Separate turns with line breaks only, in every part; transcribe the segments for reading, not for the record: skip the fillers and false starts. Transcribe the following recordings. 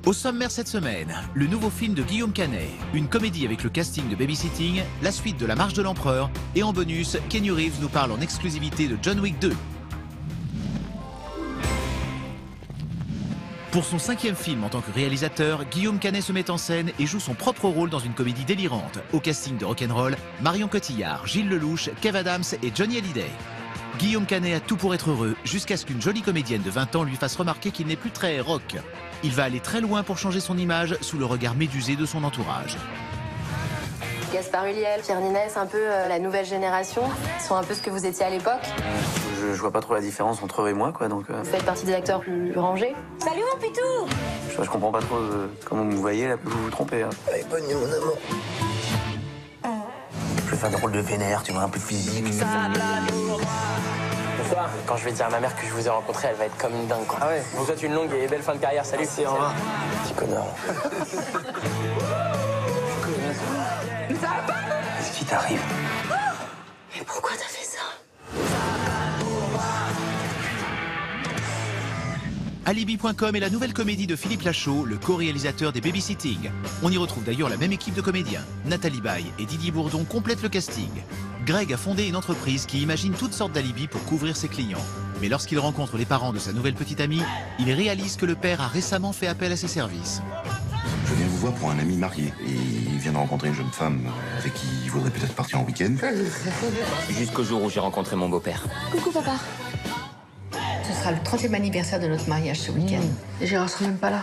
Au sommaire cette semaine, le nouveau film de Guillaume Canet, une comédie avec le casting de Babysitting, la suite de La Marche de l'Empereur et en bonus, Keanu Reeves nous parle en exclusivité de John Wick 2. Pour son 5e film en tant que réalisateur, Guillaume Canet se met en scène et joue son propre rôle dans une comédie délirante. Au casting de Rock'n'Roll, Marion Cotillard, Gilles Lelouch, Kev Adams et Johnny Hallyday. Guillaume Canet a tout pour être heureux, jusqu'à ce qu'une jolie comédienne de 20 ans lui fasse remarquer qu'il n'est plus très rock. Il va aller très loin pour changer son image sous le regard médusé de son entourage.
Gaspard Ulliel, Pierre Niney, c'est un peu la nouvelle génération. Ils sont un peu ce que vous étiez à l'époque.
Je vois pas trop la différence entre eux et moi, quoi, donc...
Vous faites partie des acteurs plus rangés.
Salut mon pitou!
Je comprends pas trop comment vous voyez, là, vous vous trompez. Hein.
Allez, bonne nuit, mon amour.
Je vais faire des rôles de vénère, tu vois, un peu physique.
Bonsoir. Quand je vais dire à ma mère que je vous ai rencontré, elle va être comme une dingue, quoi.
Ah ouais?
Je vous souhaite une longue et belle fin de carrière. Salut.
Merci, au revoir. Petit connard. Qu'est-ce qui t'arrive?
Mais pourquoi t'as fait ça?
Alibi.com est la nouvelle comédie de Philippe Lachaud, le co-réalisateur des Babysitting. On y retrouve d'ailleurs la même équipe de comédiens. Nathalie Baye et Didier Bourdon complètent le casting. Greg a fondé une entreprise qui imagine toutes sortes d'alibis pour couvrir ses clients. Mais lorsqu'il rencontre les parents de sa nouvelle petite amie, il réalise que le père a récemment fait appel à ses services.
Je viens vous voir pour un ami marié. Et il vient de rencontrer une jeune femme avec qui il voudrait peut-être partir en week-end.
Jusqu'au jour où j'ai rencontré mon beau-père.
Coucou papa.
Ce sera le 30e anniversaire de notre mariage ce week-end. Et Gérard sera même pas là.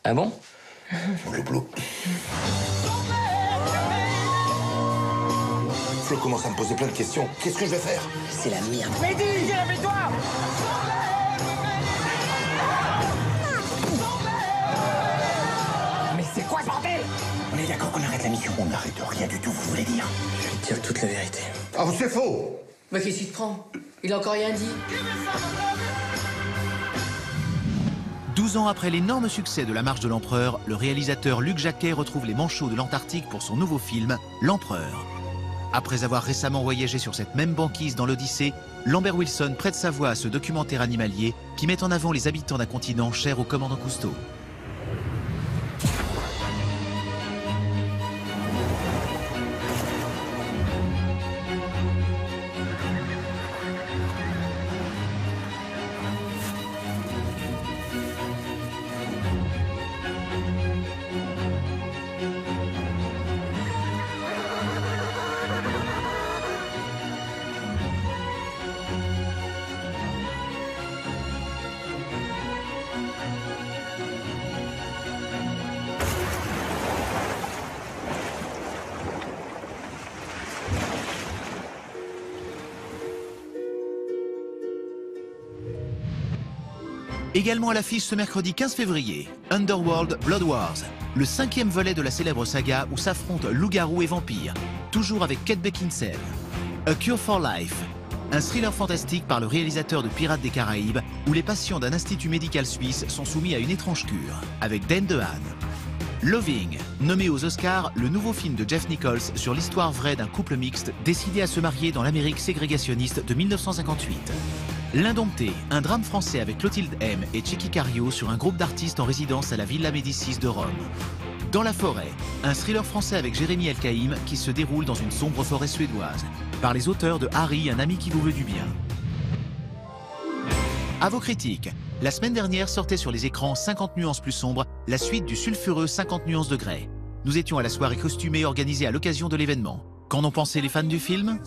Ah bon?
Blou. Flo commence à me poser plein de questions. Qu'est-ce que je vais faire?
C'est la merde.
Mehdi, viens avec toi!
Mais c'est quoi ce bordel?
On est d'accord qu'on arrête la mission. On n'arrête rien du tout, vous voulez dire?
Je vais te dire toute la vérité.
Ah, c'est faux!
Mais qu'est-ce qu'il te prend? Il a encore rien dit.
12 ans après l'énorme succès de La Marche de l'Empereur, le réalisateur Luc Jacquet retrouve les manchots de l'Antarctique pour son nouveau film, L'Empereur. Après avoir récemment voyagé sur cette même banquise dans l'Odyssée, Lambert Wilson prête sa voix à ce documentaire animalier qui met en avant les habitants d'un continent cher au commandant Cousteau. Également à l'affiche ce mercredi 15 février, Underworld Blood Wars, le 5e volet de la célèbre saga où s'affrontent loups-garous et vampires, toujours avec Kate Beckinsale. A Cure for Life, un thriller fantastique par le réalisateur de Pirates des Caraïbes où les patients d'un institut médical suisse sont soumis à une étrange cure, avec Dan DeHaan. Loving, nommé aux Oscars, le nouveau film de Jeff Nichols sur l'histoire vraie d'un couple mixte décidé à se marier dans l'Amérique ségrégationniste de 1958. L'Indompté, un drame français avec Clotilde M et Chicky Cario sur un groupe d'artistes en résidence à la Villa Médicis de Rome. Dans la forêt, un thriller français avec Jérémy Elkaïm qui se déroule dans une sombre forêt suédoise, par les auteurs de Harry, un ami qui vous veut du bien. À vos critiques, la semaine dernière sortait sur les écrans 50 nuances plus sombres, la suite du sulfureux 50 nuances de Grey. Nous étions à la soirée costumée organisée à l'occasion de l'événement. Qu'en ont pensé les fans du film ?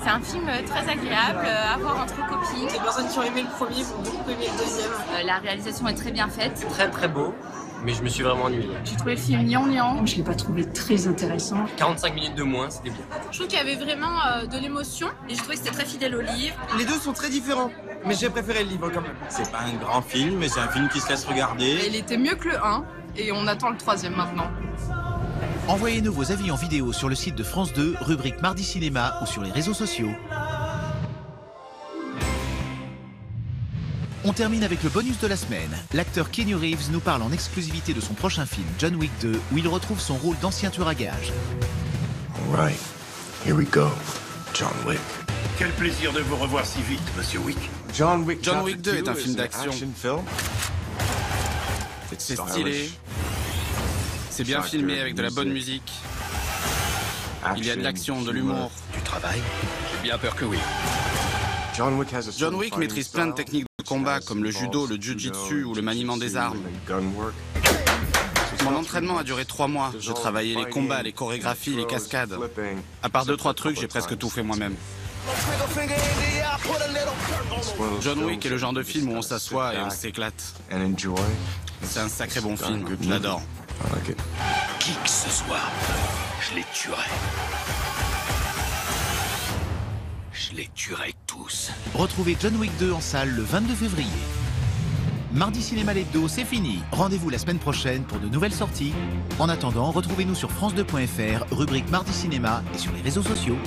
C'est un film très agréable à voir entre copines.
Les personnes qui ont aimé le premier vont beaucoup aimer le deuxième.
La réalisation est très bien faite.
Très très beau, mais je me suis vraiment ennuyé.
J'ai trouvé le film gnangnan.
Je l'ai pas trouvé très intéressant.
45 minutes de moins, c'était bien.
Je trouve qu'il y avait vraiment de l'émotion et j'ai trouvé que c'était très fidèle au livre.
Les deux sont très différents, mais j'ai préféré le livre quand même.
C'est pas un grand film, mais c'est un film qui se laisse regarder.
Et il était mieux que le 1 et on attend le 3e maintenant.
Envoyez-nous vos avis en vidéo sur le site de France 2, rubrique Mardi Cinéma ou sur les réseaux sociaux. On termine avec le bonus de la semaine. L'acteur Keanu Reeves nous parle en exclusivité de son prochain film John Wick 2 où il retrouve son rôle d'ancien tueur à gages.
All right, here we go. John Wick.
Quel plaisir de vous revoir si vite, Monsieur Wick.
John Wick 2 est un film d'action.
C'est stylé. C'est bien filmé avec de la bonne musique. Il y a de l'action, de l'humour.
Du travail? J'ai bien peur que oui.
John Wick maîtrise plein de techniques de combat comme le judo, le jiu-jitsu ou le maniement des armes. Mon entraînement a duré 3 mois. Je travaillais les combats, les chorégraphies, les cascades. À part 2-3 trucs, j'ai presque tout fait moi-même. John Wick est le genre de film où on s'assoit et on s'éclate. C'est un sacré bon film, je l'adore.
Qui que ce soit, je les tuerai. Je les tuerai tous.
Retrouvez John Wick 2 en salle le 22 février. Mardi Cinéma l'hebdo, c'est fini. Rendez-vous la semaine prochaine pour de nouvelles sorties. En attendant, retrouvez-nous sur France2.fr, rubrique Mardi Cinéma et sur les réseaux sociaux.